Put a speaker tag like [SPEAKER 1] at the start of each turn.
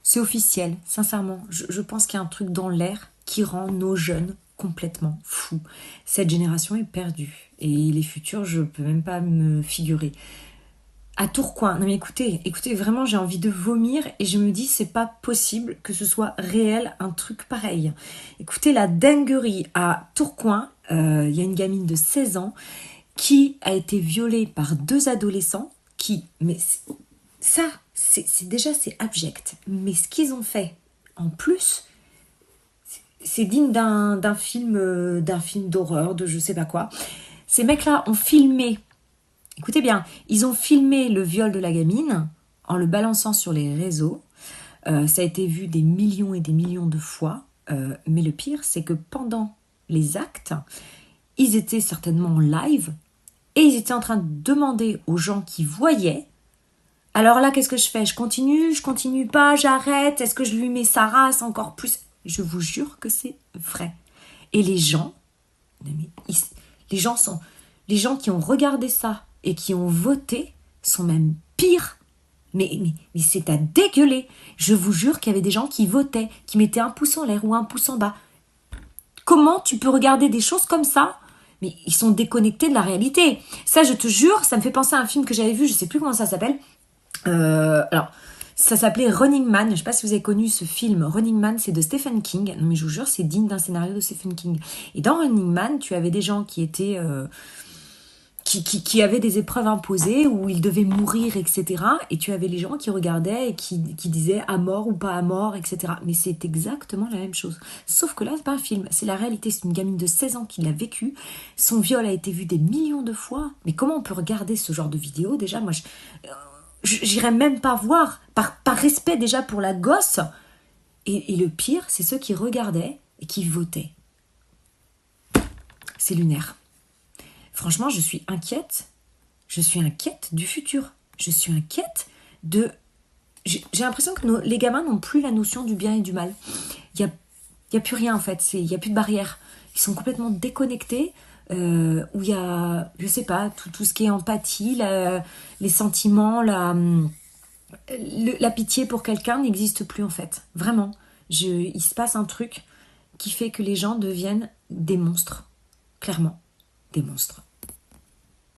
[SPEAKER 1] C'est officiel, sincèrement. Je pense qu'il y a un truc dans l'air qui rend nos jeunes complètement fous. Cette génération est perdue. Et les futurs, je peux même pas me figurer. À Tourcoing, non mais écoutez, vraiment j'ai envie de vomir et je me dis c'est pas possible que ce soit réel un truc pareil. Écoutez la dinguerie à Tourcoing, il y a une gamine de 16 ans qui a été violée par 2 adolescents mais ça, c'est abject. Mais ce qu'ils ont fait en plus, c'est digne d'un film d'horreur, de je sais pas quoi. Ces mecs-là ont filmé. Écoutez bien, ils ont filmé le viol de la gamine en le balançant sur les réseaux. Ça a été vu des millions et des millions de fois. Mais le pire, c'est que pendant les actes, ils étaient certainement en live et ils étaient en train de demander aux gens qui voyaient. Alors là, qu'est-ce que je fais? Je continue pas, j'arrête. Est-ce que je lui mets sa race encore plus? Je vous jure que c'est vrai. Et les gens, les gens qui ont regardé ça et qui ont voté sont même pires. Mais c'est à dégueuler. Je vous jure qu'il y avait des gens qui votaient, qui mettaient un pouce en l'air ou un pouce en bas. Comment tu peux regarder des choses comme ça? Mais ils sont déconnectés de la réalité. Ça, je te jure, ça me fait penser à un film que j'avais vu, je sais plus comment ça s'appelle. Alors, ça s'appelait Running Man. Je ne sais pas si vous avez connu ce film. Running Man, c'est de Stephen King. Non, mais je vous jure, c'est digne d'un scénario de Stephen King. Et dans Running Man, tu avais des gens qui étaient... qui avaient des épreuves imposées où ils devaient mourir, etc. Et tu avais les gens qui regardaient et qui disaient à mort ou pas à mort, etc. Mais c'est exactement la même chose. Sauf que là, c'est pas un film, c'est la réalité. C'est une gamine de 16 ans qui l'a vécu. Son viol a été vu des millions de fois. Mais comment on peut regarder ce genre de vidéo? Déjà, moi, j'irais même pas voir, par respect déjà pour la gosse. Et le pire, c'est ceux qui regardaient et qui votaient. C'est lunaire. Franchement, je suis inquiète. Je suis inquiète du futur. Je suis inquiète de... J'ai l'impression que les gamins n'ont plus la notion du bien et du mal. Il y a plus rien, en fait. Il n'y a plus de barrière. Ils sont complètement déconnectés. Où il y a, je sais pas, tout ce qui est empathie, les sentiments, la pitié pour quelqu'un n'existe plus, en fait. Vraiment. Il se passe un truc qui fait que les gens deviennent des monstres. Clairement, des monstres.